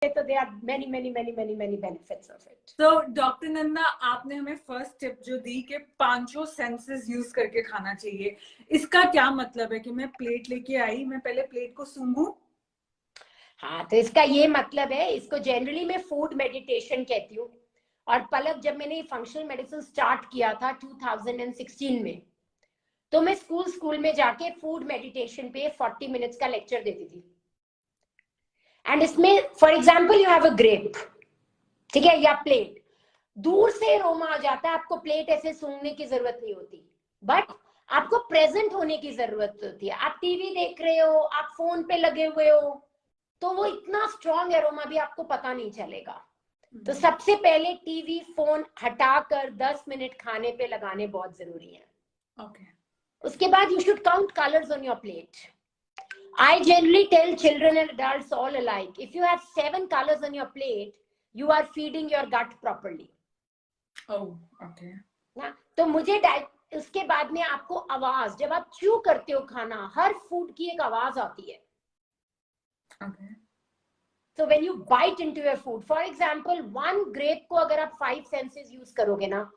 तो there are many benefits of it. तो doctor Nanda, आपने हमें फर्स्ट टिप जो दी कि 5 सेंसेस यूज करके खाना चाहिए, इसका क्या मतलब है? कि मैं प्लेट लेके आई, मैं पहले प्लेट को सूंघूं? हाँ, तो इसका ये मतलब है, इसको जनरली मैं फूड मेडिटेशन कहती हूँ। और पलक, जब मैंने फंक्शनल मेडिसिन स्टार्ट किया था 2016 में, तो मैं स्कूल में जाके फूड मेडिटेशन पे 40 मिनट्स का लेक्चर देती थी। एंड इसमें for example you have a grape, ठीक है, या प्लेट, दूर से अरोमा आ जाता है, आपको प्लेट ऐसे सूंघने की जरूरत नहीं होती, बट आपको प्रेजेंट होने की जरूरत होती है। आप टीवी देख रहे हो, आप फोन पे लगे हुए हो, तो वो इतना स्ट्रॉन्ग एरोमा भी आपको पता नहीं चलेगा। तो सबसे पहले टीवी फोन हटाकर 10 मिनट खाने पे लगाने बहुत जरूरी है। ओके। उसके बाद you should count colors on your plate. I generally tell children and adults all alike, if you have 7 colors on your plate, you are feeding your gut properly. Oh, okay. ना, तो मुझे उसके बाद में आपको आवाज, जब आप च्यू करते हो खाना, हर फूड की एक आवाज आती है। Okay. So when you bite into your food, for example, 1 grape को अगर आप 5 senses यूज करोगे ना,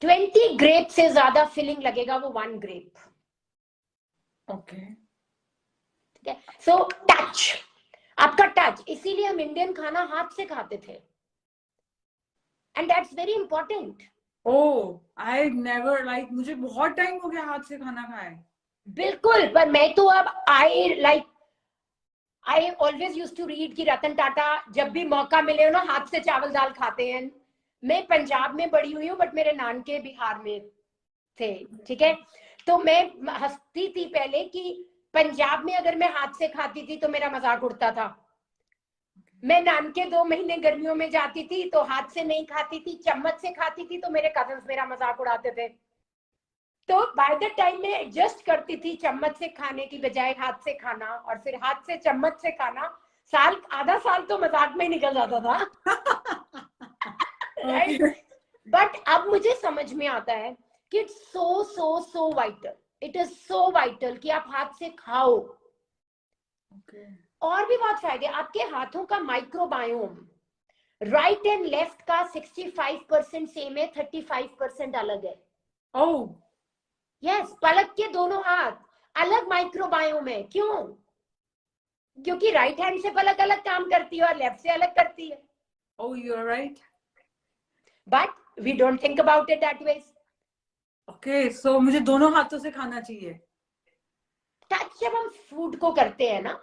20 ग्रेप से ज्यादा फीलिंग लगेगा वो 1 ग्रेप। ओके, ठीक है। सो टच, आपका टच, इसीलिए हम इंडियन खाना हाथ से खाते थे, and that's very important. Oh I never, like मुझे बहुत टाइम हो गया हाथ से खाना खाए। बिल्कुल, पर मैं तो अब I always used to read कि रतन टाटा जब भी मौका मिले ना हाथ से चावल दाल खाते हैं। मैं पंजाब में बड़ी हुई हूँ, बट मेरे नानके बिहार में थे, ठीक है। तो मैं हंसती थी पहले कि पंजाब में अगर मैं हाथ से खाती थी तो मेरा मजाक उड़ता था। मैं नानके 2 महीने गर्मियों में जाती थी तो हाथ से नहीं खाती थी, चम्मच से खाती थी, तो मेरे कजन्स मेरा मजाक उड़ाते थे। तो बाय द टाइम में एडजस्ट करती थी चम्मच से खाने की बजाय हाथ से खाना, और फिर हाथ से चम्मच से खाना, आधा साल तो मजाक में निकल जाता था। राइट। बट अब मुझे समझ में आता है कि it's so vital, it is so vital कि आप हाथ से खाओ। और भी बहुत फायदे, आपके हाथों का माइक्रोबायोम राइट एंड लेफ्ट का 65% सेम है, 35% अलग है। ओह यस, पलक के दोनों हाथ अलग माइक्रोबायोम है। क्यों? क्योंकि राइट हैंड से पलक अलग काम करती है और लेफ्ट से अलग करती है। Oh you are right, but we don't think about it that way. Okay, so मुझे दोनों हाथों से खाना चाहिए। टच जब हम फूड को करते हैं ना,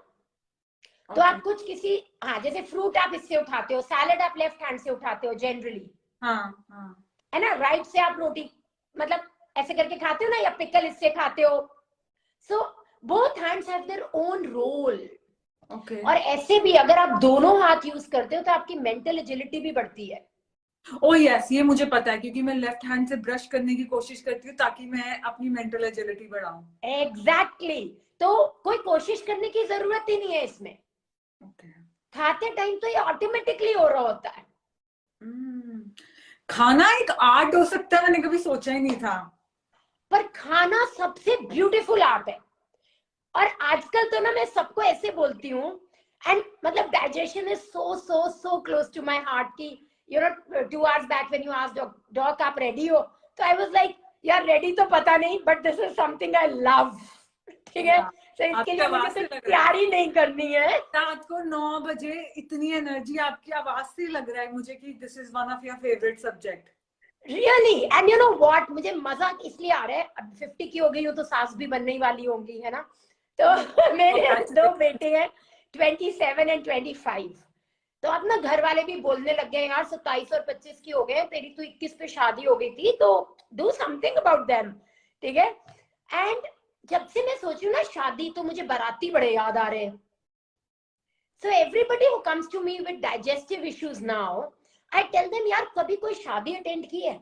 तो आप कुछ किसी, हाँ, जैसे फ्रूट आप इससे उठाते हो, सैलेड आप लेफ्ट हैंड से उठाते हो जनरली, हाँ, है ना। राइट से आप रोटी मतलब ऐसे करके खाते हो ना, या पिकल इससे खाते हो। So both hands have their own role. Okay. और ऐसे भी अगर आप दोनों हाथ यूज करते हो तो आपकी मेंटल एजिलिटी भी बढ़ती है। ओह यस, ये मुझे पता है, क्योंकि मैं लेफ्ट हैंड से ब्रश करने की कोशिश करती हूँ ताकि मैं अपनी मेंटल एजिलिटी बढ़ाऊं। एग्जैक्टली। तो कोई कोशिश करने की जरूरत ही नहीं है इसमें। खाते टाइम तो ये ऑटोमेटिकली हो रहा होता है। खाना एक आर्ट हो सकता है, मैंने कभी सोचा ही नहीं था। पर खाना सबसे ब्यूटीफुल आर्ट है। और आजकल तो ना मैं सबको ऐसे बोलती हूँ, एंड मतलब digestion is so close to my heart की, you know 2 hours back when you asked doc आप रेडी हो, तो आई वाज लाइक यार रेडी तो पता नहीं, but this is something I love. ठीक है, तो इसके लिए मुझे तो तैयारी नहीं करनी है। रात को 9 बजे इतनी एनर्जी आपकी आवाज से लग रहा है मुझे कि this is one of your favourite subject. Really, and you know what, मुझे मजा इसलिए आ रहा है, अब 50 की हो गई हूँ तो सास भी बनने वाली होंगी, है ना। तो मेरे 2 बेटे हैं, 27 एंड 25। तो अब ना घर वाले भी बोलने लग गए, यार 27 और 25 की हो गए, तेरी तो 21 पे शादी हो गई थी, तो डू समथिंग अबाउट देम। ठीक है। एंड जब से मैं सोच रही हूँ ना शादी, तो मुझे बाराती बड़े याद आ रहे हैं। So everybody who comes to me with digestive issues now, I tell them, यार कभी कोई शादी अटेंड की है?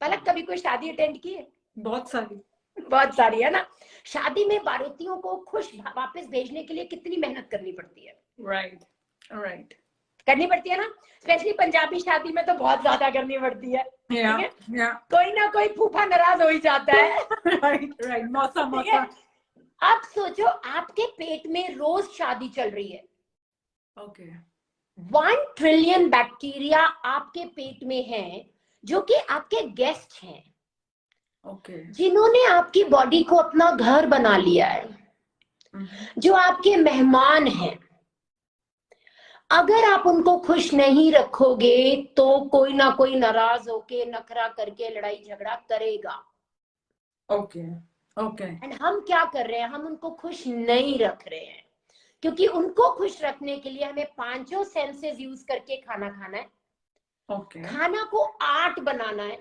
पलक, कभी कोई शादी अटेंड की है? बहुत सारी, है ना। शादी में बारातियों को खुश वापस भेजने के लिए कितनी मेहनत करनी पड़ती है। राइट करनी पड़ती है ना, स्पेशली पंजाबी शादी में तो बहुत ज्यादा करनी पड़ती है। ठीक है, कोई ना कोई फूफा नाराज हो ही जाता है। राइट मौसा। अब सोचो आपके पेट में रोज शादी चल रही है, ओके 1 ट्रिलियन बैक्टीरिया आपके पेट में है, जो कि आपके गेस्ट हैं, ओके जिन्होंने आपकी बॉडी को अपना घर बना लिया है, जो आपके मेहमान हैं। अगर आप उनको खुश नहीं रखोगे तो कोई ना कोई नाराज होके नखरा करके लड़ाई झगड़ा करेगा। ओके ओके एंड हम क्या कर रहे हैं, हम उनको खुश नहीं रख रहे हैं, क्योंकि उनको खुश रखने के लिए हमें 5 सेंसेस यूज करके खाना खाना है। ओके खाना को आर्ट बनाना है,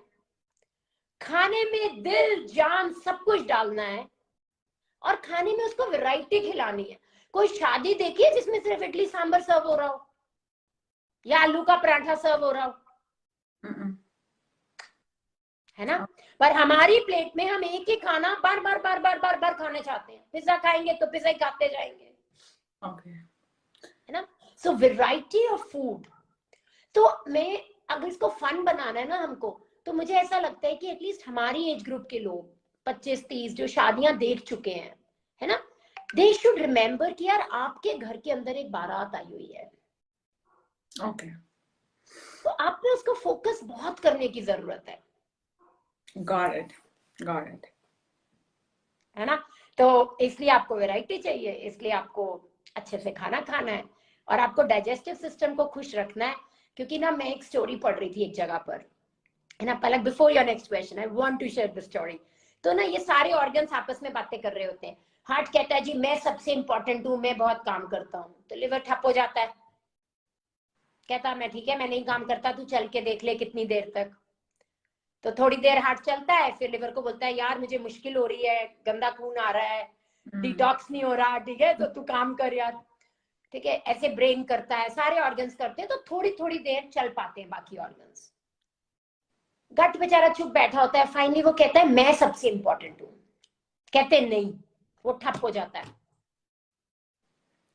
खाने में दिल जान सब कुछ डालना है, और खाने में उसको वैरायटी खिलानी है। कोई शादी देखिए जिसमें सिर्फ इडली सांभर सर्व हो रहा हो या आलू का पराठा सर्व हो रहा हो, है ना? पर हमारी प्लेट में हम एक ही खाना बार बार बार बार बार बार खाना चाहते हैं। पिज्जा खाएंगे तो पिज्जा ही खाते जाएंगे, ओके है ना? सो वैरायटी ऑफ फूड। तो मैं अगर इसको फन बनाना है ना हमको, तो मुझे ऐसा लगता है कि एटलीस्ट हमारी एज ग्रुप के लोग 25-30 जो शादियां देख चुके हैं, है ना, दे शुड रिमेम्बर कि यार आपके घर के अंदर एक बारात आई हुई है। ओके तो आप में उसको फोकस बहुत करने की जरूरत है। गॉट इट है ना? तो इसलिए आपको वैरायटी चाहिए, इसलिए आपको अच्छे से खाना खाना है, और आपको डाइजेस्टिव सिस्टम को खुश रखना है। क्योंकि ना मैं एक स्टोरी पढ़ रही थी एक जगह पर, है ना, Palak, before your next question I want to share the story. तो ना ये सारे ऑर्गन्स आपस में बातें कर रहे होते हैं। हार्ट कहता है जी मैं सबसे इंपॉर्टेंट हूँ, मैं बहुत काम करता हूँ। तो लिवर ठप हो जाता है, कहता मैं ठीक है, मैं नहीं काम करता, तू चल के देख ले कितनी देर तक। तो थोड़ी देर हार्ट चलता है, फिर लिवर को बोलता है यार मुझे मुश्किल हो रही है, गंदा खून आ रहा है, डिटॉक्स नहीं हो रहा, ठीक है, तो तू काम कर यार, ठीक है। ऐसे ब्रेन करता है, सारे ऑर्गन्स करते हैं, तो थोड़ी थोड़ी देर चल पाते हैं बाकी ऑर्गन्स। गट बेचारा चुप बैठा होता है, फाइनली वो कहता है मैं सबसे इंपॉर्टेंट हूं। कहते नहीं, वो ठप हो जाता है।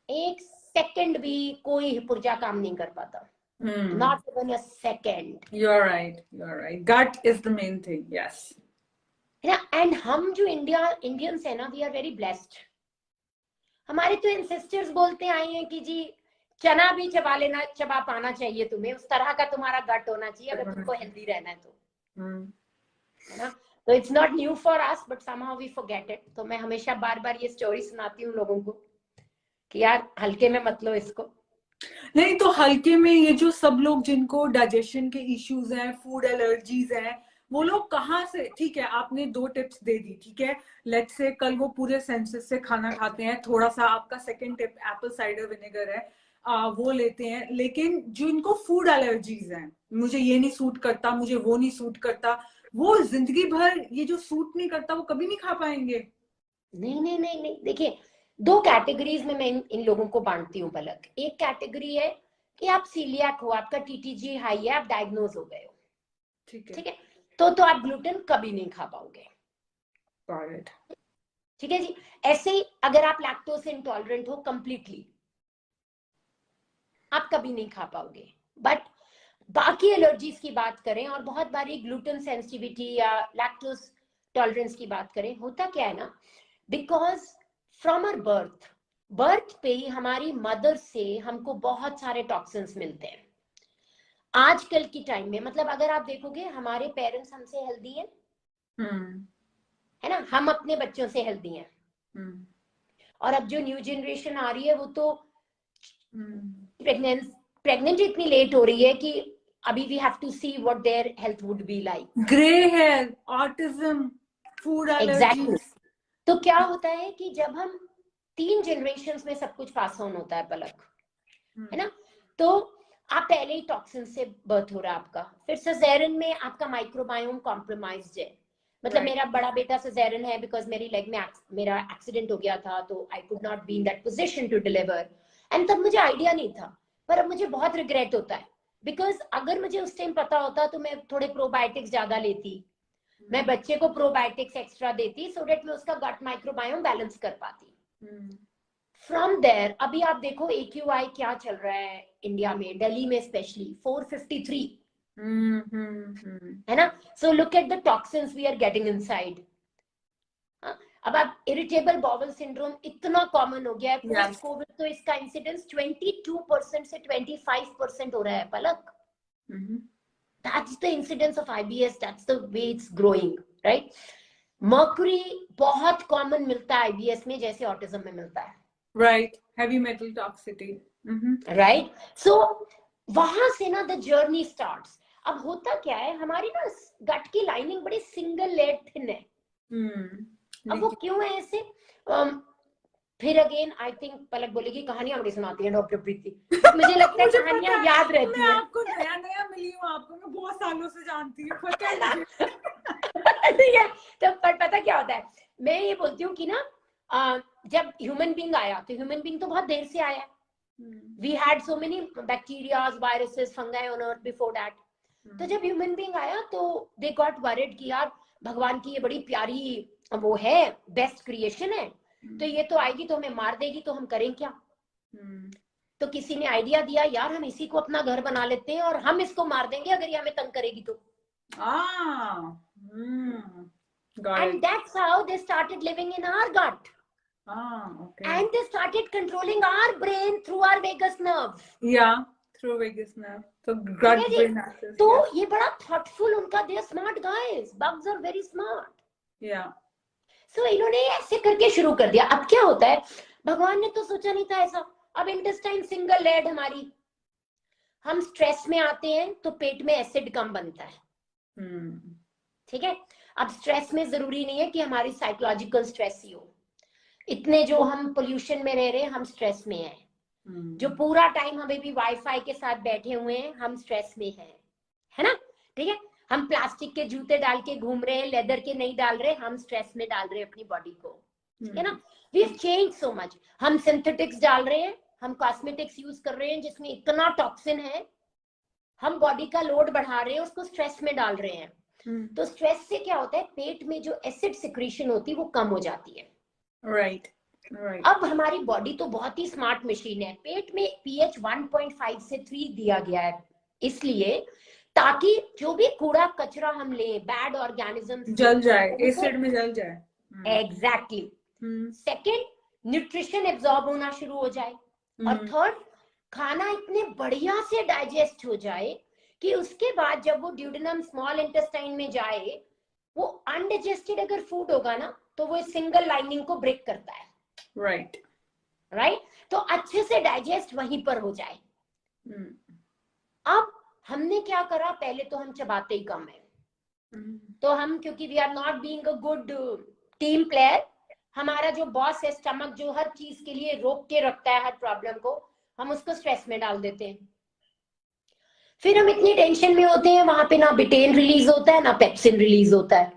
एक सेकंड भी कोई पुर्जा काम नहीं कर पाता, not even a second. you're right, gut is the main thing, yes. And हम जो इंडियंस है ना, वी आर वेरी ब्लेस्ड। हमारे तो एंसेस्टर्स बोलते आए हैं कि जी चना भी चबा लेना, चबा पाना चाहिए तुम्हें, उस तरह का तुम्हारा गट होना चाहिए अगर तुमको हेल्दी रहना है तो, है ना? तो it's not new for us but somehow we forget it. तो मैं हमेशा बार बार ये स्टोरी सुनाती हूँ लोगों को कि यार हल्के में मत लो इसको। नहीं तो हल्के में ये जो सब लोग जिनको डाइजेशन के इश्यूज हैं, फूड एलर्जीज हैं, वो लोग कहाँ से, ठीक है आपने 2 टिप्स दे दी, ठीक है, लेट्स से कल वो पूरे सेंसेस से खाना खाते हैं, थोड़ा सा आपका second tip Apple cider vinegar है, वो लेते हैं, लेकिन जो इनको फूड एलर्जीज हैं, मुझे ये नहीं सूट करता, मुझे वो नहीं सूट करता, वो जिंदगी भर ये जो सूट नहीं करता वो कभी नहीं खा पाएंगे। नहीं नहीं नहीं नहीं, देखिए 2 कैटेगरीज में मैं इन लोगों को बांटती हूँ पलक। एक कैटेगरी है कि आप सीलियाक हो, आपका टीटीजी हाई है, आप डायग्नोज हो गए हो, ठीक है, तो आप ग्लूटेन कभी नहीं खा पाओगे, ठीक है जी। ऐसे ही अगर आप लैक्टोज इंटॉलरेंट हो कंप्लीटली, आप कभी नहीं खा पाओगे। बट बाकी एलर्जीज की बात करें और बहुत बारी ग्लूटेन सेंसिटिविटी या लैक्टोज टॉलरेंस की बात करें, होता क्या है ना, बिकॉज फ्रॉम आवर बर्थ पे ही हमारी मदर से हमको बहुत सारे टॉक्सिन्स मिलते हैं। आजकल की टाइम में मतलब अगर आप देखोगे हमारे पेरेंट्स हमसे हेल्दी हैं, है ना, हम अपने बच्चों से हेल्दी हैं, और अब जो न्यू जनरेशन आ रही है वो तो प्रेग्नेंट इतनी लेट हो रही है कि अभी we have to see what their health would be like. Grey hair, autism, food allergies. तो क्या होता है कि जब हम 3 जनरेशंस में सब कुछ पास ऑन होता है पलक, है ना, तो आप पहले ही टॉक्सिन से बर्थ हो रहा है आपका, फिर सिजेरियन में आपका माइक्रोबायोम कॉम्प्रोमाइज्ड है। मतलब मेरा बड़ा बेटा सिजेरियन है बिकॉज मेरी लेग में मेरा एक्सीडेंट हो गया था, तो I could not be in that position to deliver, and तब मुझे आइडिया नहीं था, पर अब मुझे बहुत रिग्रेट होता है बिकॉज अगर मुझे उस टाइम पता होता तो मैं थोड़े प्रोबायोटिक्स ज्यादा लेती, मैं बच्चे को प्रोबायोटिक्स एक्स्ट्रा देती सो डेट मैं उसका गट माइक्रोबायोम बैलेंस कर पाती। फ्रॉम देयर अभी आप देखो AQI क्या चल रहा है इंडिया में, दिल्ली में स्पेशली 453, है ना। So look at the toxins we are getting inside. अब आप इरिटेबल बाउल सिंड्रोम इतना कॉमन हो गया है, Yes. पोस्ट कोविड तो इसका इंसिडेंस 22% से 25% हो रहा है पलक. That's the incidence of IBS. That's the way it's growing, right? Mercury बहुत कॉमन मिलता है IBS में जैसे ऑटिज्म में मिलता है. Right. Heavy metal toxicity. Right? So वहां से ना the journey starts. अब होता क्या है, हमारी ना गट की लाइनिंग बड़ी सिंगल लेयर थिन है. अब वो क्यों है ऐसे? फिर अगेन आई थिंक पलक बोलेगी कहानियां बड़ी सुनाती है डॉक्टर प्रीति. मुझे लगता है कहानियां याद रहती है. मैं आपको नया नया मिली हूँ, आपको मैं बहुत सालों से जानती हूँ, पता है मुझे. ठीक है. तो पर पता क्या होता है, मैं ये बोलती हूँ कि ना जब ह्यूमन बीइंग आया तो ह्यूमन बीइंग तो बहुत देर से आया. We had so many bacterias, viruses, fungi on earth before that. तो जब ह्यूमन बीइंग आया तो दे गॉट वरीड कि यार भगवान की ये बड़ी प्यारी वो है, बेस्ट क्रिएशन है, तो ये तो आएगी तो हमें मार देगी, तो हम करें क्या? तो किसी ने आइडिया दिया यार हम इसी को अपना घर बना लेते हैं और हम इसको मार देंगे अगर ये हमें तंग करेगी तो. And that's how they started living in our gut. Okay. And they started controlling our brain through our vagus nerve. Yeah, through vagus nerve. So gut brain axis. तो ये बड़ा thoughtful उनका, they are smart guys. Bugs are very smart. Yeah. So इन्होंने ऐसे करके शुरू कर दिया. अब क्या होता है, भगवान ने तो सोचा नहीं था ऐसा. अब इंटेस्टाइन सिंगल लेयर्ड हमारी, हम स्ट्रेस में आते हैं तो पेट में एसिड कम बनता है. ठीक है. अब स्ट्रेस में जरूरी नहीं है कि हमारी साइकोलॉजिकल स्ट्रेस ही हो. इतने जो हम पोल्यूशन में रह रहे हैं हम स्ट्रेस में हैं. जो पूरा टाइम हमें भी वाईफाई के साथ बैठे हुए हैं हम स्ट्रेस में हैं, है ना. ठीक है. हम प्लास्टिक के जूते डाल के घूम रहे हैं, लेदर के नहीं डाल रहे, हम स्ट्रेस में डाल रहे हैं अपनी बॉडी को. ठीक है ना. We have changed so much. हम सिंथेटिक्स डाल रहे हैं, हम कॉस्मेटिक्स यूज कर रहे हैं जिसमें इतना टॉक्सिन है, हम बॉडी का लोड बढ़ा रहे हैं, उसको स्ट्रेस में डाल रहे हैं. तो स्ट्रेस से क्या होता है, पेट में जो एसिड सिक्रीशन होती है वो कम हो जाती है. राइट. अब हमारी बॉडी तो बहुत ही स्मार्ट मशीन है. पेट में pH 1.5 से 3 दिया गया है इसलिए ताकि जो भी कूड़ा कचरा हम ले, बैड ऑर्गेनिज्म जल जाए, एसिड में जल जाए. एग्जैक्टली. सेकंड, न्यूट्रिशन एब्जॉर्ब होना शुरू हो जाए. और थर्ड, खाना इतने बढ़िया से डाइजेस्ट हो जाए कि उसके बाद जब वो ड्यूडेनम स्मॉल इंटेस्टाइन में जाए, वो अनडाइजेस्टेड अगर फूड होगा ना तो वो सिंगल लाइनिंग को ब्रेक करता है. राइट. तो अच्छे से डाइजेस्ट वहीं पर हो जाए. अब हमने क्या करा, पहले तो हम चबाते ही कम है. तो हम, क्योंकि we are not being a good team player, हमारा जो बॉस है स्टमक जो हर चीज के लिए रोक के रखता है हर प्रॉब्लम को, हम उसको स्ट्रेस में डाल देते हैं. फिर हम इतनी टेंशन में होते हैं, वहां पे ना बिटेन रिलीज होता है ना पेप्सिन रिलीज होता है.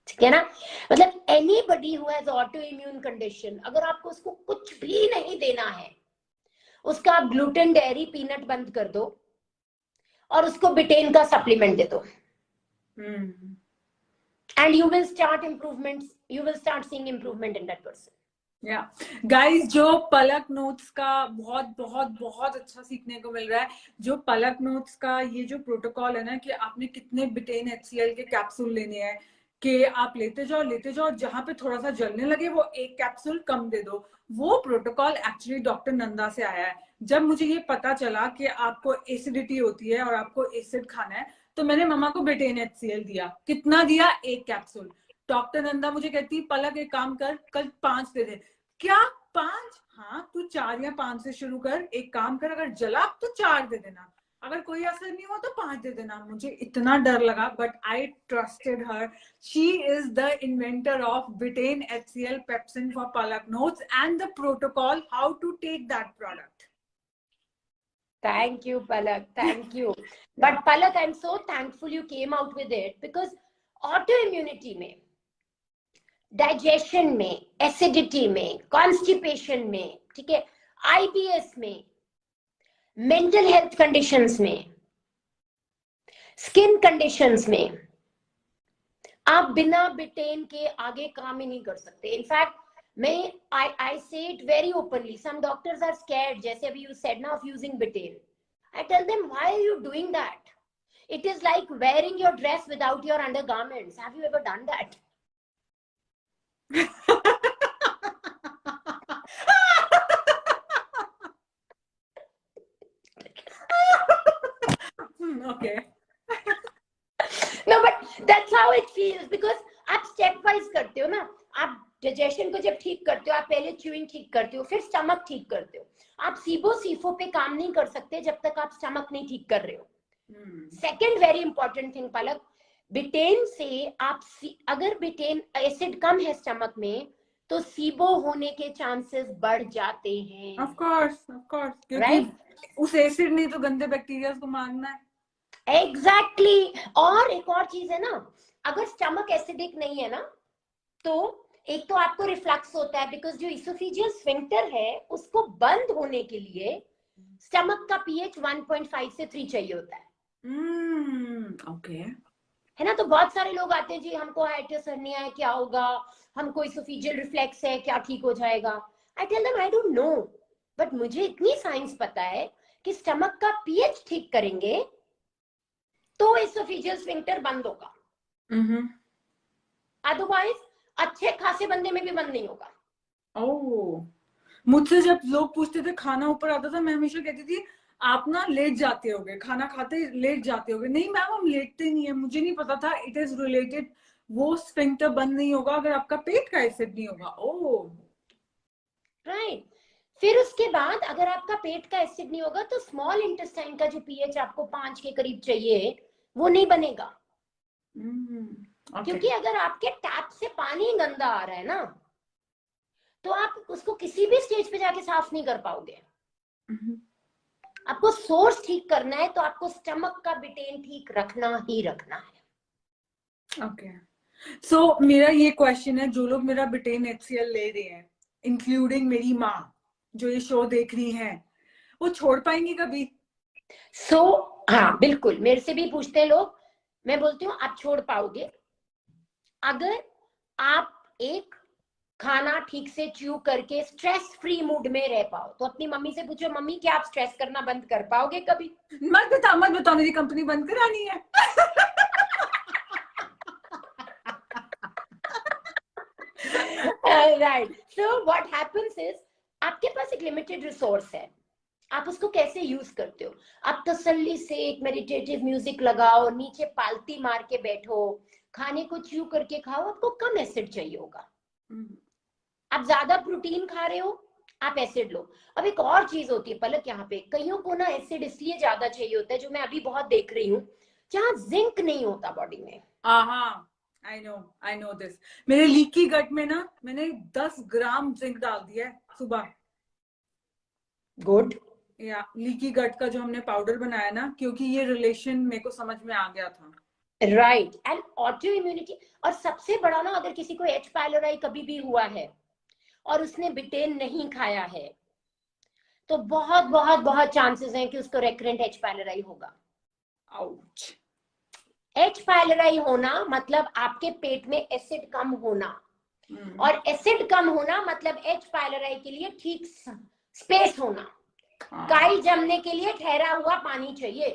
ठीक है ना. मतलब anybody who has auto immune condition, अगर आपको उसको कुछ भी नहीं देना है, उसका आप ग्लूटेन, डेयरी, पीनट बंद कर दो और उसको बिटेन का सप्लीमेंट दे दो, and you will start improvements, you will start seeing improvement in that person. Guys, जो पलक नोट्स का बहुत बहुत बहुत अच्छा सीखने को मिल रहा है. जो पलक नोट्स का ये जो प्रोटोकॉल है ना कि आपने कितने बिटेन HCl के कैप्सूल लेने हैं, कि आप लेते जाओ, जहां पे थोड़ा सा जलने लगे वो एक कैप्सूल कम दे दो, वो प्रोटोकॉल एक्चुअली डॉक्टर नंदा से आया है. जब मुझे ये पता चला कि आपको एसिडिटी होती है और आपको एसिड खाना है, तो मैंने मम्मा को बिटेन HCl दिया. कितना दिया? एक कैप्सूल. डॉक्टर नंदा मुझे कहती, पलक एक काम कर, कल 5 दे दे. क्या 5? हाँ, तू 4 या 5 से शुरू कर. एक काम कर, अगर जला तो 4 दे देना, अगर कोई असर नहीं हुआ तो 5 दे देना. मुझे इतना डर लगा, but I trusted her. She is the inventor of betaine HCl pepsin for Palak notes and the protocol how to take that product. Thank you, Palak. Thank you. But Palak, I'm so thankful you came out with it, because autoimmunity में, digestion में, acidity में, constipation में, ठीक है, IBS में, mental health conditions में, skin conditions में, आप बिना बिटेन के आगे काम ही नहीं कर सकते. In fact I say it very openly. Some doctors are scared, जैसे अभी you said now, of using betaine. I tell them, why are you doing that? It is like wearing your dress without your undergarments. Have you ever done that? Okay. No, but that's how it feels because आप step wise करते हो ना. आप digestion को जब ठीक करते हो, आप पहले च्यूइंग ठीक करते हो, फिर स्टमक ठीक करते हो. आप सीबो सीफो पे काम नहीं कर सकते जब तक आप स्टमक नहीं ठीक कर रहे हो. सेकेंड वेरी इंपॉर्टेंट थिंग पलक, बिटेन से आप अगर बिटेन एसिड कम है स्टमक में तो सीबो होने के चांसेस बढ़ जाते हैं. ऑफ कोर्स क्योंकि राइट, उस एसिड ने तो गंदे बैक्टीरिया को मारना है. एग्जैक्टली. और एक और चीज है ना, अगर स्टमक एसिडिक नहीं है ना तो एक तो आपको रिफ्लक्स होता है बिकॉज जो इसोफेजियल स्फिंक्टर है उसको बंद होने के लिए स्टमक का पीएच 1.5 से 3 चाहिए होता है. ओके. है ना. तो बहुत सारे लोग आते हैं जी हमको हाइटिस हर्निया है, क्या होगा, हमको इसोफेजियल रिफ्लेक्स है, क्या ठीक हो जाएगा. I tell them I don't know, but मुझे इतनी साइंस पता है कि स्टमक का पीएच ठीक करेंगे तो इसोफेजियल स्फिंक्टर बंद होगा. अदरवाइज अच्छे खासे बंदे में भी बंद नहीं होगा. ओह, मुझसे जब लोग पूछते थे खाना ऊपर आता था, मैं हमेशा कहती थी आप ना लेट जाते होगे, खाना खाते लेट जाते होगे. नहीं मैम, हम लेटते नहीं है. मुझे नहीं पता था इट इज रिलेटेड. वो स्फिंक्टर बंद नहीं होगा अगर आपका पेट का एसिड नहीं होगा. Oh right. फिर उसके बाद अगर आपका पेट का एसिड नहीं होगा तो स्मॉल इंटेस्टाइन का जो पीएच आपको 5 के करीब चाहिए वो नहीं बनेगा. क्योंकि अगर आपके टैप से पानी गंदा आ रहा है ना तो आप उसको किसी भी स्टेज पे जाके साफ नहीं कर पाओगे. आपको सोर्स ठीक करना है तो आपको स्टमक का बिटेन ठीक रखना ही रखना है. ओके. सो मेरा ये क्वेश्चन है, जो लोग मेरा बिटेन HCl ले रहे हैं इंक्लूडिंग मेरी माँ जो ये शो देख रही हैं, वो छोड़ पाएंगी कभी? हाँ बिल्कुल, मेरे से भी पूछते हैं लोग. मैं बोलती हूँ आप छोड़ पाओगे अगर आप एक खाना ठीक से च्यू करके स्ट्रेस फ्री मूड में रह पाओ. तो अपनी मम्मी से पूछो, मम्मी क्या आप स्ट्रेस करना बंद कर पाओगे कभी? मत बताओ मेरी कंपनी बंद करानी है. Right. So what happens is आपके पास एक लिमिटेड रिसोर्स है, आप उसको कैसे यूज करते हो. आप तसल्ली से एक मेडिटेटिव म्यूजिक लगाओ, नीचे पालती मार के बैठो, खाने को च्यू करके खाओ, आपको कम एसिड चाहिए होगा. आप ज्यादा प्रोटीन खा रहे हो, आप एसिड लो. अब एक और चीज होती है पलक, यहाँ पे कईयों को ना एसिड इसलिए ज्यादा चाहिए होता है, जो मैं अभी बहुत देख रही हूँ, जहाँ जिंक नहीं होता बॉडी में. I know this. मेरे लीकी गट में ना मैंने 10 ग्राम जिंक डाल दिया है सुबह. गुड. या लीकी गट का जो हमने पाउडर बनाया ना, क्योंकि ये रिलेशन मेरे को समझ में आ गया था. राइट. And auto immunity. और सबसे बड़ा ना, अगर किसी को एच पायलोराई कभी भी हुआ है और उसने बिटेन नहीं खाया है तो बहुत बहुत बहुत चांसेस हैं कि उसको रेकरेंट एच पायलोराई होगा. आउच. एच पायलोराई होना मतलब आपके पेट में एसिड कम होना, और एसिड कम होना मतलब एच पायलोराई के लिए ठीक स्पेस होना. काई जमने के लिए ठहरा हुआ पानी चाहिए.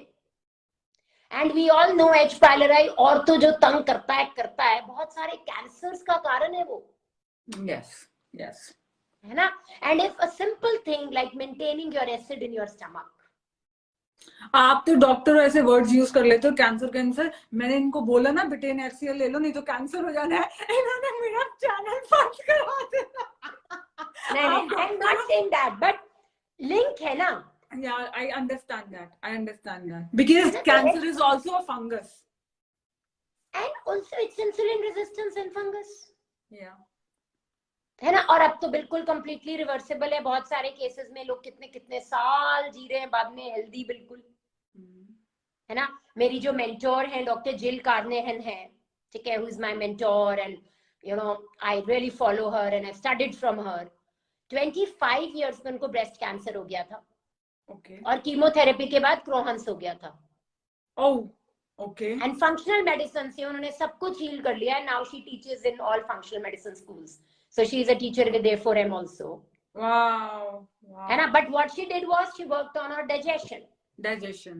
And we all know H pylori और तो जो तंग करता है, बहुत सारे कैंसर्स का कारण है वो. यस है ना. And if a simple thing like maintaining your acid in your stomach. आप तो डॉक्टर ऐसे वर्ड्स यूज कर लेते हो, कैंसर. मैंने इनको बोला ना बिटेन HCl ले लो नहीं तो कैंसर हो जाना है, इन्होंने मेरा चैनल बंद करा दिया. नहीं, I am not saying that, but link है ना. Yeah, I understand that. Because cancer is also a fungus. And also it's insulin resistance and fungus. Yeah. है ना. और अब तो बिल्कुल कंप्लीटली रिवर्सिबल है. बहुत सारे केसेस में लोग कितने कितने साल जी रहे हैं बाद में हेल्दी बिल्कुल. है ना. मेरी जो मेंटोर है डॉक्टर जिल कार्नेहन है, ठीक है, who is my mentor and you know I really follow her and I studied from her. 25 years में उनको ब्रेस्ट कैंसर हो गया था. और कीमोथेरेपी के बाद क्रोहन्स हो गया था. एंड फंक्शनल मेडिसिन से उन्होंने सब कुछ हील कर लिया. Now she teaches in all functional medicine schools, so she is a teacher with A4M also. Wow. है ना. But what she did was she worked on her digestion.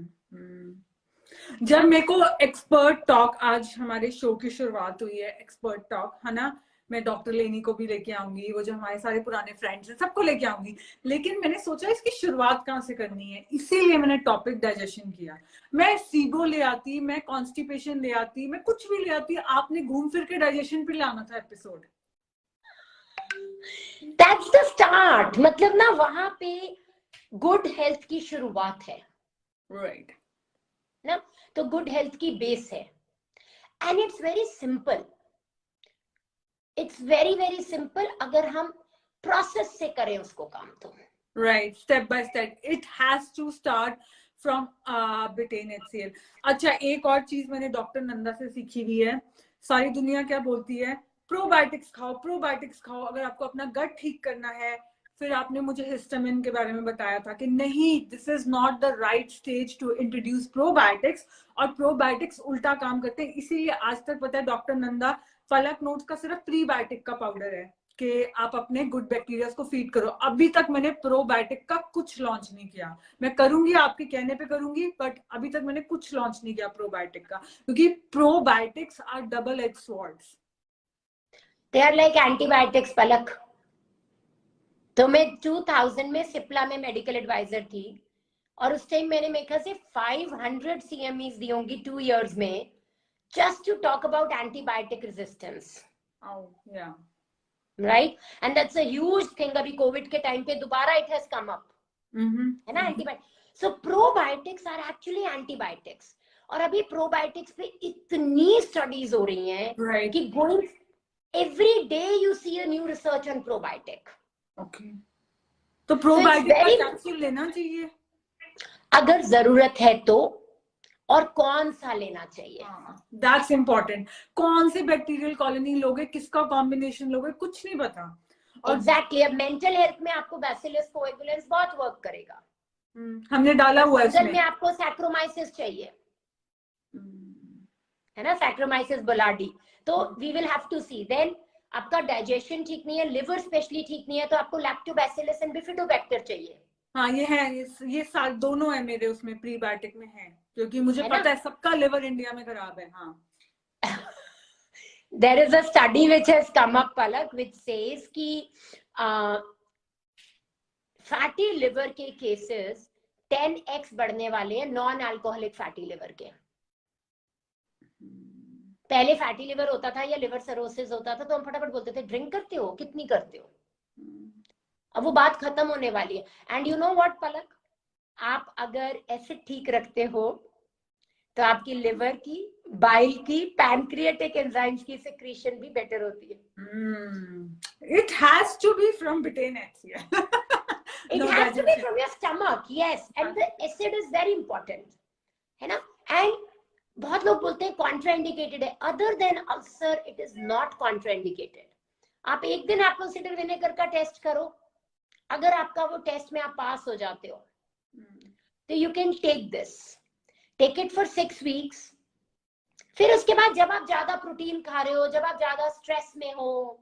जब मेरे को एक्सपर्ट टॉक, आज हमारे शो की शुरुआत हुई है एक्सपर्ट टॉक, है ना, मैं डॉक्टर लेनी को भी लेके आऊंगी, वो जो हमारे सारे पुराने फ्रेंड्स हैं सबको लेके आऊंगी, लेकिन मैंने सोचा इसकी शुरुआत कहाँ से करनी है, इसीलिए मैंने टॉपिक डाइजेशन किया। मैं सीबो ले आती, मैं कॉन्स्टिपेशन ले आती, मैं कुछ भी ले आती, आपने घूम फिर के डाइजेशन पे लाना था एपिसोड। दैट्स द स्टार्ट, मतलब ना वहां पे गुड हेल्थ की शुरुआत है, राइट ना, तो गुड हेल्थ की बेस है। And it's very simple, it's very very simple, अगर हम प्रोसेस से करें उसको काम तो। Right, step by step it has to start from Betaine HCl। अच्छा, एक और चीज मैंने डॉक्टर नंदा से सीखी हुई है, सारी दुनिया क्या बोलती है, प्रोबायोटिक्स खाओ, प्रोबायोटिक्स खाओ, अगर आपको अपना गट ठीक करना है। फिर आपने मुझे हिस्टामिन के बारे में बताया था कि नहीं, this is not the right stage to introduce probiotics, और प्रोबायोटिक्स उल्टा काम करते हैं। इसीलिए आज तक पता है डॉक्टर नंदा फलक नोट्स का सिर्फ प्रीबायोटिक का पाउडर है कि आप अपने गुड बैक्टीरिया को फीड करो। अभी तक मैंने प्रोबायोटिक का कुछ लॉन्च नहीं किया, मैं करूंगी, आपके कहने पे करूंगी, बट अभी तक मैंने कुछ लॉन्च नहीं किया प्रोबायोटिक का, क्योंकि probiotics are double edge swords. They are like antibiotics Palak. तो मैं 2000 में सिप्ला में मेडिकल एडवाइजर थी, और उस टाइम मैंने मेरे ख्याल से 500 CMEs दी होंगी 2 years में, just to talk about antibiotic resistance. Oh, yeah. Right? And that's a huge thing. अभी कोविड के टाइम पे दोबारा it has come up. है ना, antibiotic. So probiotics are actually antibiotics, और अभी प्रोबायोटिक्स पे इतनी स्टडीज हो रही हैं Right. कि going every day you see a new research on probiotic. Okay. तो प्रोबायोटिक का कैप्सूल लेना चाहिए अगर जरूरत है तो, और कौन सा लेना चाहिए, दैट्स इम्पोर्टेंट। कौन से बैक्टीरियल कॉलोनी लोगे, किसका कॉम्बिनेशन लोगे, कुछ नहीं पता। एग्जैक्टली। अब मेंटल हेल्थ में आपको बैसिलस कोएगुलेंस बहुत वर्क करेगा, हमने डाला हुआ है फंगल इसमें। में आपको सैक्रोमाइसिस चाहिए, है ना, सैक्रोमाइसिस बुलार्डी। तो we will have to see. Then आपका डाइजेशन ठीक नहीं है, लिवर स्पेशली ठीक नहीं है, तो आपको लैक्टोबैसिलस एंड बिफिडोबैक्टर चाहिए। हाँ, ये है, ये साल दोनों है मेरे उसमें, प्रीबायोटिक में है, क्योंकि मुझे पता है सबका लिवर इंडिया में खराब है। हाँ। There is a study which has come up, Palak, which says कि फैटी लिवर के केसेस 10x बढ़ने वाले हैं नॉन अल्कोहलिक फैटी लिवर के। पहले फैटी लिवर होता था या लिवर सरोसिस होता था तो हम फटाफट बोलते थे ड्रिंक करते हो, कितनी करते हो। अब वो बात खत्म होने वाली है। एंड यू नो व्हाट पलक, आप अगर एसिड ठीक रखते हो तो आपकी लिवर की, बाइल की, पैनक्रियाटिक एंजाइम्स की सिक्रीशन भी बेटर होती है। It has to be from Betaine HCl. It No has to be digestion. from your stomach, yes, and the acid is very important, है ना। एंड बहुत लोग बोलते हैं कॉन्ट्राइंडिकेटेड है, other than ulcer it is not contraindicated. आप एक दिन एप्पल साइडर विनेगर का टेस्ट करो, अगर आपका वो टेस्ट में आप पास हो जाते हो तो you can take this, take it for 6 weeks। फिर उसके बाद जब आप ज्यादा प्रोटीन खा रहे हो, जब आप ज्यादा स्ट्रेस में हो,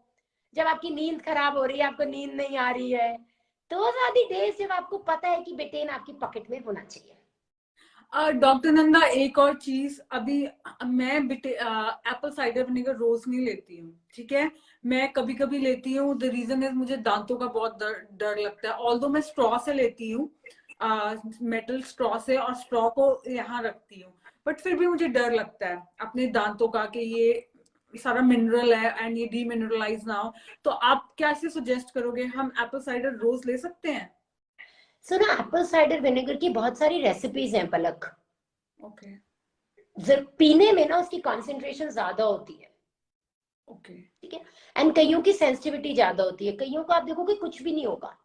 जब आपकी नींद खराब हो रही है, आपको नींद नहीं आ रही है, तो आधी डेज जब आपको पता है कि बेटेन आपकी पॉकेट में होना चाहिए। डॉक्टर नंदा, एक और चीज, अभी मैं एप्पल साइडर विनेगर रोज नहीं लेती हूँ, ठीक है, मैं कभी कभी लेती हूँ। द रीजन इज मुझे दांतों का बहुत डर लगता है। ऑल्दो मैं स्ट्रॉ से लेती हूँ, मेटल स्ट्रॉ से, और स्ट्रॉ को यहाँ रखती हूँ, बट फिर भी मुझे डर लगता है अपने दांतों का कि ये सारा मिनरल है एंड ये डीमिनरलाइज ना हो। तो आप क्या से सजेस्ट करोगे, हम एप्पल साइडर रोज ले सकते हैं? सुना, एप्पल साइडर विनेगर की बहुत सारी रेसिपीज हैं पलक। ओके। पीने में ना उसकी कॉन्सेंट्रेशन ज्यादा होती है, ओके, ठीक है, एंड कईयों की सेंसिटिविटी ज्यादा होती है, कईयों को आप देखोगे कुछ भी नहीं होगा,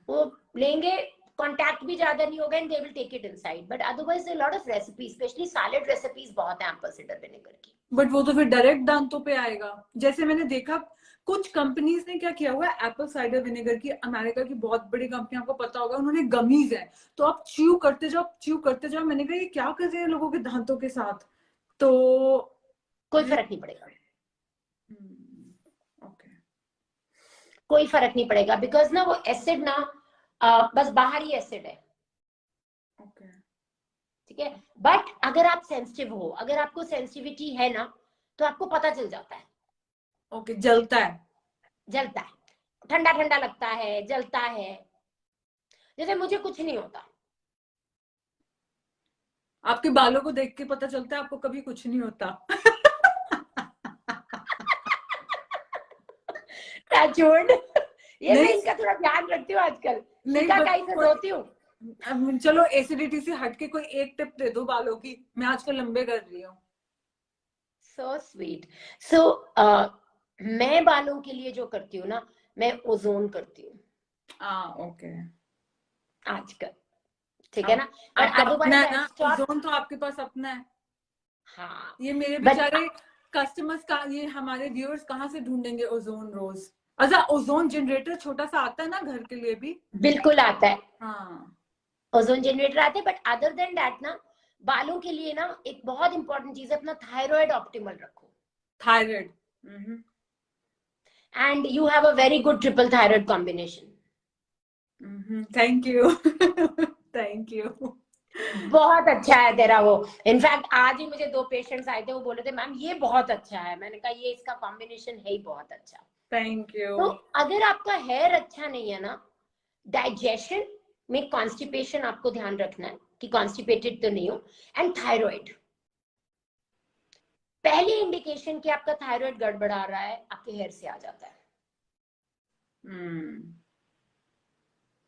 वो लेंगे, कांटेक्ट भी ज्यादा नहीं होगा and they will take it inside, but otherwise there lot of recipes, specially salad recipes बहुत है एप्पल साइडर विनेगर की। बट वो तो फिर डायरेक्ट दांतों पे आएगा। जैसे मैंने देखा कुछ कंपनीज ने क्या किया हुआ है, एप्पल साइडर विनेगर की, अमेरिका की बहुत बड़ी कंपनी, आपको पता होगा, उन्होंने गमीज है, तो आप च्यू करते जाओ, च्यू करते जाओ। मैंने कहा ये क्या कर रहे हैं लोगों के दांतों के साथ, तो कोई फर्क नहीं पड़ेगा, ओके, कोई फर्क नहीं पड़ेगा, बिकॉज ना वो एसिड ना बस बाहर ही एसिड है, ओके, ठीक है। बट अगर आप सेंसिटिव हो, अगर आपको सेंसिटिविटी है ना, तो आपको पता चल जाता है। ओके, जलता है। जलता है, ठंडा ठंडा लगता है, जलता है। जैसे मुझे कुछ नहीं होता। आपके बालों को देख के पता चलता है आपको कभी कुछ नहीं होता। टचवुड। ये मैं नहीं इनका थोड़ा ध्यान रखती हूँ आजकल, नहीं, शिकाकाई से धोती हूँ। चलो एसिडिटी से हटके कोई एक टिप दे दो बालों की, मैं आजकल लंबे कर रही हूँ। So sweet. सो मैं बालों के लिए जो करती हूँ ना, मैं ओजोन करती हूँ ओके। आजकल, ठीक है ना। बट आपका अपना अदरवाइज है आई ना स्टॉप। ओजोन, तो आपके पास अपना है। हाँ ये मेरे बट बेचारे कस्टमर्स का, ये हमारे व्यूअर्स कहाँ से ढूंढेंगे ओजोन रोज। अच्छा, ओजोन जनरेटर छोटा सा आता है ना घर के लिए भी। बिल्कुल आता है, हाँ। ओजोन जनरेटर आते हैं। बट अदर देन दैट ना, बालों के लिए ना एक बहुत इंपॉर्टेंट चीज है, अपना थायराइड ऑप्टिमल रखो। Thyroid. And you have a very good triple thyroid combination. Thank you. Thank you. बहुत अच्छा है तेरा वो। इनफैक्ट आज ही मुझे 2 पेशेंट्स आए थे, वो बोले थे मैम ये बहुत अच्छा है। मैंने कहा ये इसका कॉम्बिनेशन है ही बहुत अच्छा। Thank you. तो अगर आपका हेयर अच्छा नहीं है ना, डाइजेशन में कॉन्स्टिपेशन आपको ध्यान रखना है कि कॉन्स्टिपेटेड तो नहीं हो। एंड थायराइड, पहली इंडिकेशन कि आपका थायराइड गड़बड़ा रहा है आपके हेयर से आ जाता है।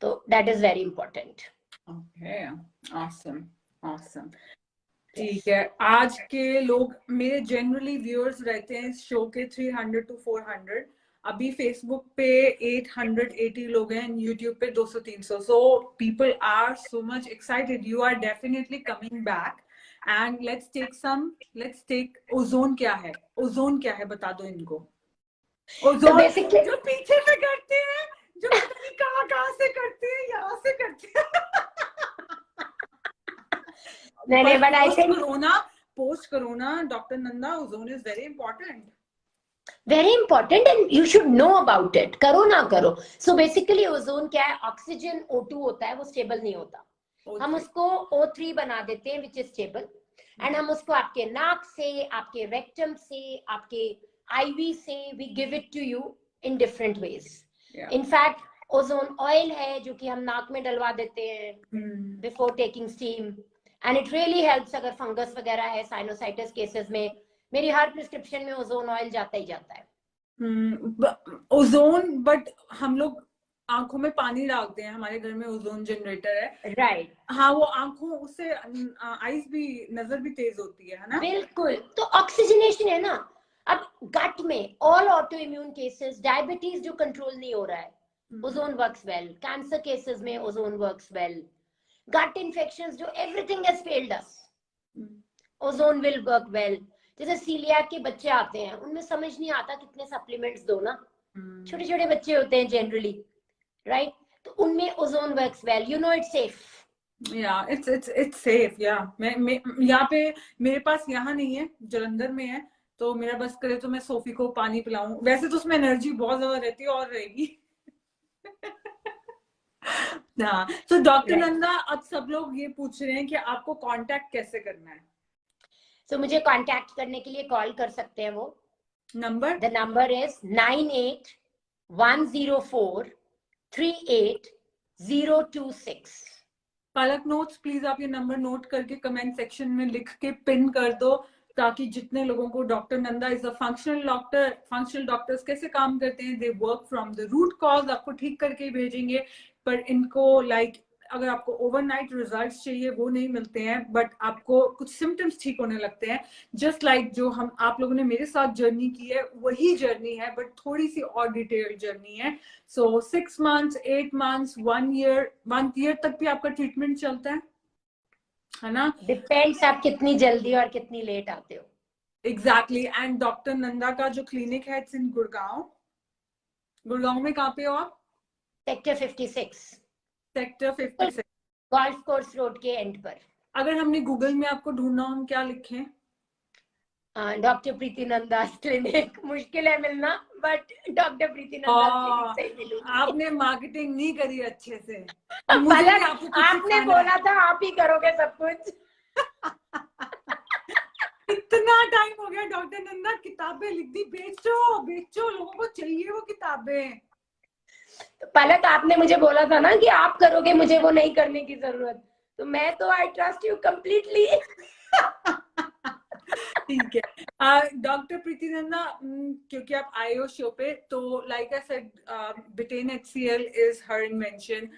तो that is very important. Okay, awesome awesome. ठीक है, आज के लोग मेरे जनरली व्यूअर्स रहते हैं इस शो के 300 to 400। अभी फेसबुक पे 880 लोग हैं, यूट्यूब पे 200-300। So people are so much excited, you are definitely coming back. And let's take ozone क्या है, ओजोन क्या है बता दो इनको। तो ओजोन बेसिकली जो पीछे से करते हैं, जो पता नहीं कहाँ से करते हैं, यहाँ से करते हैं। नहीं but I think post corona doctor Nanda, ozone is very important. Very important and you should know about it, करो ना करो। सो बेसिकली ओजोन क्या है, ऑक्सीजन O2 होता है, वो स्टेबल नहीं होता। हम उसको O3 बना देते हैं विच इज स्टेबल। एंड हम उसको आपके नाक से, आपके रेक्टम से, आपके आईवी से we give it to you in different ways. In fact ozone oil है जो कि हम नाक में डलवा देते हैं before taking steam. And it really helps अगर फंगस वगैरह है, साइनोसाइटिस केसेस में मेरी हर प्रिस्क्रिप्शन में ओजोन ऑयल जाता ही जाता है। ओजोन, बट हम लोग आंखों में पानी डालते हैं, हमारे घर में ओजोन जनरेटर है। राइट। हाँ, वो आंखों उससे आईज भी, नजर भी तेज होती है ना। बिल्कुल, तो ऑक्सीजनेशन है ना। अब गट में all auto immune cases, diabetes जो कंट्रोल नहीं हो रहा है, ozone works well. Cancer cases में ओजोन वर्क्स वेल। गट इन्फेक्शंस जो everything has failed us, ozone will work well. जैसे सीलियाक के बच्चे आते हैं, उनमें समझ नहीं आता कितने सप्लीमेंट्स दो ना। छोटे छोटे बच्चे होते हैं जनरली, राइट? तो उनमें ozone works well, you know it's safe. It's safe. मैं यहाँ पे, मेरे पास यहाँ नहीं है, जलंधर में है। तो मेरा बस करे तो मैं सोफी को पानी पिलाऊं, वैसे तो उसमें एनर्जी बहुत ज्यादा रहती है और रहेगी। हाँ, तो डॉक्टर नंदा, अब सब लोग ये पूछ रहे हैं कि आपको कांटेक्ट कैसे करना है। तो मुझे कांटेक्ट करने के लिए कॉल कर सकते हैं। वो number, the number is 98-104-38-026। Palak notes please, आप ये नंबर नोट करके कमेंट सेक्शन में लिख के पिन कर दो, ताकि जितने लोगों को, doctor Nanda is a functional doctor. Functional doctors कैसे काम करते हैं, they work from the root cause, आपको ठीक करके ही भेजेंगे। पर इनको अगर आपको ओवरनाइट रिजल्ट्स चाहिए वो नहीं मिलते हैं, बट आपको कुछ सिम्टम्स ठीक होने लगते हैं। जस्ट जो हम आप लोगों ने मेरे साथ जर्नी की है, वही जर्नी है, बट थोड़ी सी और डिटेल्ड जर्नी है। सो 6 months, 8 months, 1 year तक भी आपका ट्रीटमेंट चलता है ना। डिपेंड्स आप कितनी जल्दी और कितनी लेट आते हो। एग्जैक्टली। एंड डॉक्टर नंदा का जो क्लिनिक है, इट्स इन गुड़गांव में कहाँ पे हो आप? Sector 56, sector 56। Golf course road के एंड पर। अगर हमने गूगल में आपको ढूंढना, हम क्या लिखें? डॉक्टर प्रीति नंदा क्लिनिक। मुश्किल है मिलना, but doctor Preeti Nanda clinic से ही मिलूंगी। आपने मार्केटिंग नहीं करी अच्छे से। मुझे भी आपको कुछ आपने सिखाना बोला था आप ही करोगे सब कुछ। इतना टाइम हो गया डॉक्टर नंदा, किताबें लिख दी, बेचो बेचो, लोगों को चाहिए वो किताबें। तो पलक आपने मुझे बोला था ना कि आप करोगे, मुझे वो नहीं करने की जरूरत, तो मैं तो आई ट्रस्ट यू कंप्लीटली। ठीक है डॉक्टर प्रीति नंदा, क्योंकि आप आए हो शो पे, तो like I said Betaine HCl is her invention.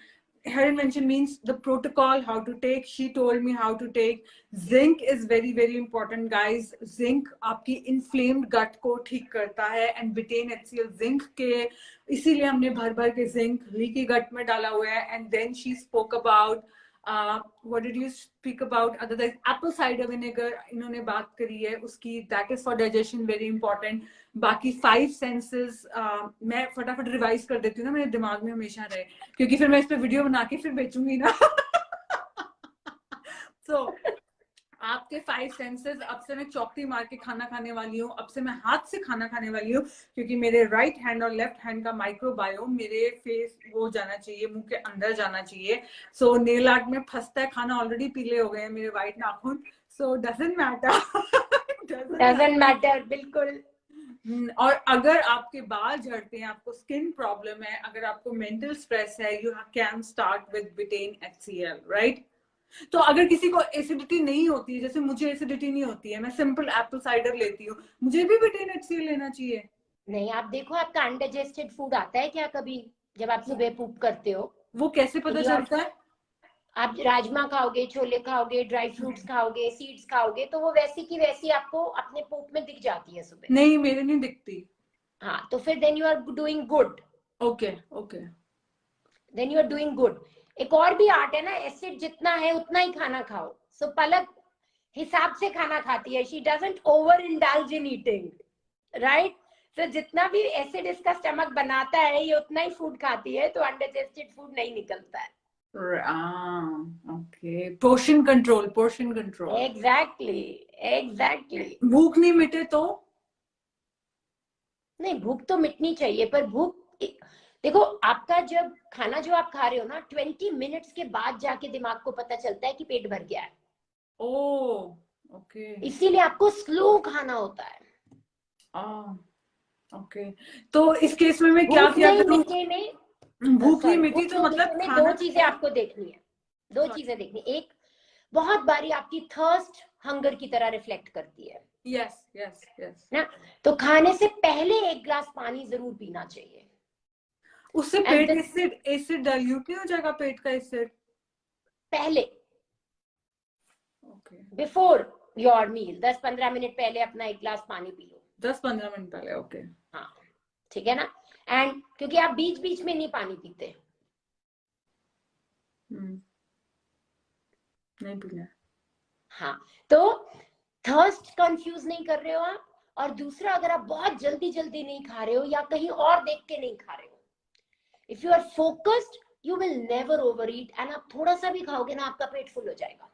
Her invention means the protocol, how to take. She told me how to take. Zinc is very very important guys. Zinc आपकी inflamed gut को ठीक करता है, and Betaine HCl zinc के, इसीलिए हमने भर भर के zinc leaky gut में डाला हुआ है. And then she spoke about what did you speak about other than apple cider vinegar, इन्होंने बात करी है उसकी, that is for digestion very important. बाकी 5 senses मैं फटाफट रिवाइज कर देती हूँ ना, मेरे दिमाग में हमेशा रहे, क्योंकि फिर मैं इस पे वीडियो बना के फिर बेचूंगी ना। so आपके 5 सेंसेस, अब से मैं चौकटी मार के खाना खाने वाली हूँ, अब से मैं हाथ से खाना खाने वाली हूँ, क्योंकि मेरे राइट हैंड और लेफ्ट हैंड का माइक्रोबायोम मेरे फेस वो जाना चाहिए, मुंह के अंदर जाना चाहिए. सो नेल आर्ट में फंसता है खाना, ऑलरेडी पीले हो गए हैं मेरे व्हाइट नाखून, सो डजंट मैटर बिल्कुल. और अगर आपके बाल झड़ते हैं, आपको स्किन प्रॉब्लम है, अगर आपको मेंटल स्ट्रेस है, you can start with Betaine HCl, right? तो अगर किसी को एसिडिटी नहीं होती है, जैसे मुझे एसिडिटी नहीं होती है, मैं सिंपल एप्पल साइडर लेती हूँ, मुझे भी Betaine HCl लेना चाहिए? नहीं, आप देखो आपका अनडाइजेस्टेड फूड आता है क्या कभी, जब आप सुबह पूप करते हो? वो कैसे पता चलता है? आप राजमा खाओगे, छोले खाओगे, ड्राई फ्रूट्स खाओगे, सीड्स खाओगे, तो वो वैसी की वैसी आपको अपने पूप में दिख जाती है सुबह. नहीं, मेरे नहीं दिखती. हाँ, तो फिर then you are doing good. Okay okay, then you are doing good. एक और भी आर्ट है ना, एसिड जितना है उतना ही खाना खाओ. सो पलक हिसाब से खाना खाती है, she doesn't over indulge in eating, right? तो जितना भी एसिड इसका स्टमक बनाता है, ये उतना ही फूड खाती है, तो अनडाइजेस्टेड फूड नहीं निकलता है. Okay, portion control. एग्जैक्टली. भूख नहीं मिटे तो? नहीं, भूख तो मिटनी चाहिए, पर भूख देखो, आपका जब खाना जो आप खा रहे हो ना, 20 मिनट्स के बाद जाके दिमाग को पता चलता है कि पेट भर गया है. ओके. इसीलिए आपको स्लो खाना होता है. ओके, तो इस केस में मैं क्या किया करूं? भूख नहीं मिटी तो मतलब दो चीजें आपको देखनी है, दो चीजें देखनी. एक, बहुत बारी आपकी थर्स्ट हंगर की तरह रिफ्लेक्ट करती है. यस ना, तो खाने से पहले 1 ग्लास पानी जरूर पीना चाहिए. उससे पेट एसिड डाइल्यूट नहीं हो जाएगा, पेट का एसिड? पहले, okay, before your meal, 10-15 minute पहले अपना 1 ग्लास पानी पी लो. 10-15 मिनट पहले, ओके. हाँ, ठीक है ना. एंड क्योंकि आप बीच बीच में नहीं पानी पीते. नहीं पीना. हाँ, तो थर्स्ट कंफ्यूज नहीं कर रहे हो आप. और दूसरा, अगर आप बहुत जल्दी जल्दी नहीं खा रहे हो या कहीं और देख के नहीं खा रहे हो, if you are focused, you will never over eat. And आप थोड़ा सा भी खाओगे ना, आपका पेट फुल हो जाएगा.